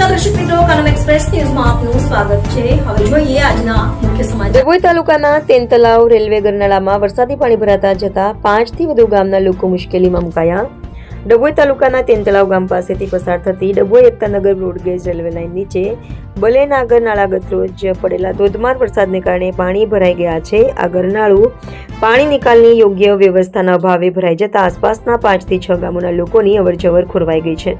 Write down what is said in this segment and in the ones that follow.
નમસ્કાર દર્શક મિત્રો, કાનમ એક્સપ્રેસ ન્યૂઝમાં આપનું સ્વાગત છે। હવે જોઈએ આજના મુખ્ય સમાચાર। ડભોઈ તાલુકાના તેનતલાવ રેલવે ગરનાળામાં વરસાદી પાણી ભરાતા જતા 5 થી વધુ ગામના લોકો મુશ્કેલીમાં મુકાયા। ડભોઈ તાલુકાના તેનતલાવ ગામ પાસેથી પસાર થતી Dabhoi Ektanagar broad gauge railway line નીચે બલેનાગર નાળાગત રોજ પડેલા ધોધમાર વરસાદને કારણે પાણી ભરાઈ ગયા છે। આ ગરનાળું પાણી નિકાલની યોગ્ય વ્યવસ્થાના અભાવે ભરાઈ જતા આસપાસના 5 થી 6 ગામોના લોકોની અવરજવર ખોરવાઈ ગઈ છે।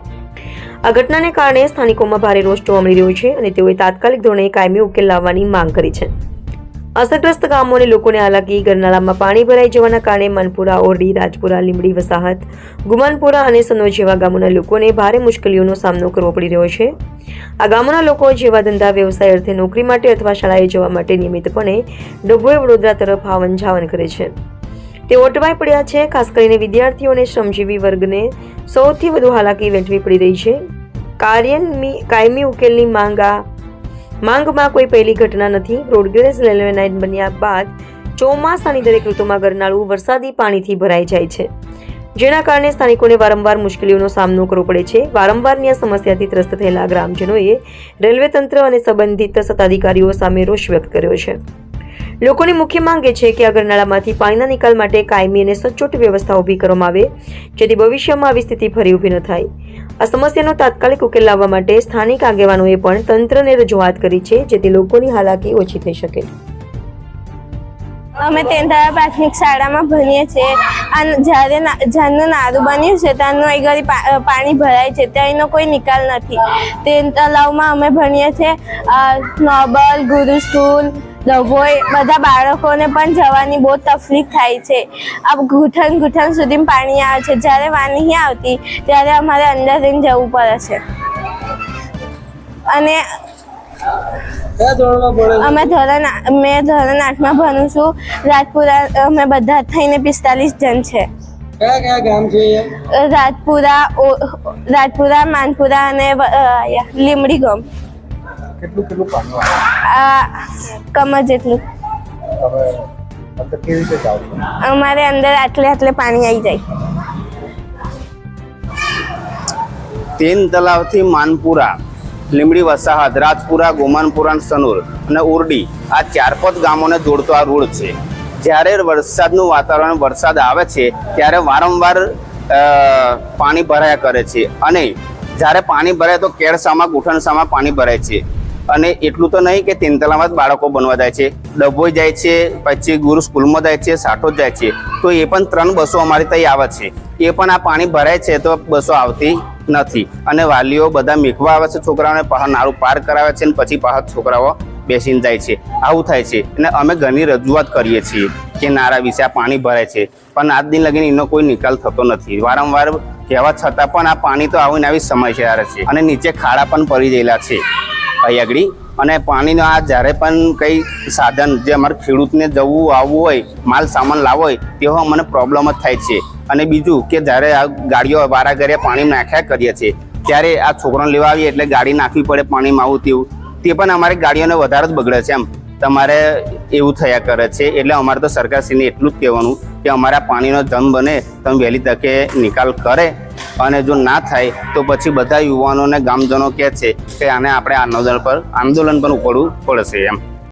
આ ઘટનાને કારણે સ્થાનિકોમાં ભારે રોષ જોવા મળી રહ્યો છે અને તેઓએ તાત્કાલિક ધોરણે કાયમી ઉકેલ લાવવાની માંગ કરી છે। અસરગ્રસ્ત ગામો અને લોકોને હાલાકી ગરનાળામાં પાણી ભરાઈ જવાના કારણે માનપુરા, ઓરડી, રાજપુરા, લીમડી વસાહત, ગુમાનપુરા અને સનોજ જેવા ગામોના લોકોને ભારે મુશ્કેલીઓનો સામનો કરવો પડી રહ્યો છે। આ ગામોના લોકો જેવા ધંધા વ્યવસાય અર્થે નોકરી માટે અથવા શાળાએ જવા માટે નિયમિતપણે ડભોઈ વડોદરા તરફ આવન જાવન કરે છે। તેઓ અટવાઈ પડ્યા છે। ખાસ કરીને વિદ્યાર્થીઓ અને શ્રમજીવી વર્ગને સૌથી વધુ હાલાકી વેઠવી પડી રહી છે। કાયમી ઉકેલની માંગમાં કોઈ પહેલી ઘટના નથી। બ્રોડગેજ રેલવે લાઇન બન્યા બાદ ચોમાસાની દરેક ઋતુમાં ગરનાળું વરસાદી પાણીથી ભરાઈ જાય છે, જેના કારણે સ્થાનિકોને વારંવાર મુશ્કેલીઓનો સામનો કરવો પડે છે। વારંવારની આ સમસ્યાથી ત્રસ્ત થયેલા ગ્રામજનોએ રેલવે તંત્ર અને સંબંધિત સત્તાધિકારીઓ સામે રોષ વ્યક્ત કર્યો છે। લોકોની મુખ્ય માંગ એ છે કે આ ગરનાળામાંથી પાણીના નિકાલ માટે કાયમી અને સચોટ વ્યવસ્થા ઊભી કરવામાં આવે, જેથી ભવિષ્યમાં આવી સ્થિતિ ફરી ઊભી ન થાય। આ સમસ્યાનો તાત્કાલિક ઉકેલ લાવવા માટે સ્થાનિક આગેવાનોએ પણ તંત્રને રજૂઆત કરી છે, જેથી લોકોની હાલાકી ઓછી થઈ શકે। અમે તેનતલાવ પ્રાથમિક શાળામાં ભણીએ છીએ। જ્યારે જ્યારનું નારું બન્યું છે ત્યારનું અહીં ઘડી પાણી ભરાય છે, ત્યાંનો કોઈ નિકાલ નથી। તેનતલાવમાં અમે ભણીએ છીએ। નોબલ, ગુરુ સ્કૂલ, ડભોઈ બધા બાળકોને પણ જવાની બહુ તકલીફ થાય છે। આ ઘૂંટણ સુધી પાણી આવે છે। જ્યારે વાર નહીં આવતી ત્યારે અમારે અંદર જઈને જવું પડે છે। અને મેં ધોરણ 8માં ભણું છું। રાજપુરા અમે બધા થઈને 45 જણ છે। કયા ગામ છે? રાજપુરા, માનપુરા અને લીમડી ગામ। કેટલું પાણી કમર જેટલું। કેવી રીતે જાવ? અમારે અંદર આટલે પાણી આવી જાય। તેનતલાવથી માનપુરા, લીમડી વસાહત, રાજપુરા, ગોમાનપુરા, સનોર અને ઓરડી આ 4-5 ગામોને જોડતો આ રોડ છે। જ્યારે વરસાદનું વાતાવરણ વરસાદ આવે છે ત્યારે વારંવાર પાણી ભરાયા કરે છે અને જ્યારે પાણી ભરાય તો કેળસામાં, ગુઠણસામાં પાણી ભરાય છે। અને એટલું તો નહીં કે તેનતલાવમાં જ બાળકો બનવા જાય છે, ડભોઈ જાય છે, પછી ગુરુ સ્કૂલમાં જાય છે, સાઠોદ જાય છે, તો એ પણ 3 બસો અમારી ત્યાં આવે છે। એ પણ આ પાણી ભરાય છે તો બસો આવતી નથી અને વાલીઓ બધા મેકવા આવે છે છોકરાઓને, નાળું પાર કરાવે છે અને પછી પાછા છોકરાઓ બેસીને જાય છે। આવું થાય છે અને અમે ઘણી રજૂઆત કરીએ છીએ કે નાળા વિશે આ પાણી ભરાય છે, પણ આજ દિન લગીને એનો કોઈ નિકાલ થતો નથી। વારંવાર કહેવા છતાં પણ આ પાણી તો આવીને આવી સમસ્યા છે અને નીચે ખાડા પણ પડી ગયેલા છે અહીં આગળ। અને પાણીનો આ જ્યારે પણ કંઈ સાધન જે અમારે ખેડૂતને જવું આવવું હોય, માલ સામાન લાવવો હોય તેવો અમને પ્રોબ્લેમ જ થાય છે। અને બીજું કે જ્યારે આ ગાડીઓ વારા ઘરે પાણી નાખ્યા કરીએ છીએ ત્યારે આ છોકરાને લેવા આવીએ એટલે ગાડી નાખવી પડે પાણીમાં આવું તેવું, તે પણ અમારી ગાડીઓને વધારે જ બગડે છે। તમારે એવું થયા કરે છે। એટલે અમારે તો સરકારશ્રીને એટલું જ કહેવાનું કે અમારા પાણીનો જમ બને તમે વહેલી તકે નિકાલ કરે, અને જો ના થાય તો પછી બધા યુવાનોને ગામજનો કહે છે કે આને આપણે આંદોલન પર ઉપાડવું પડશે એમ।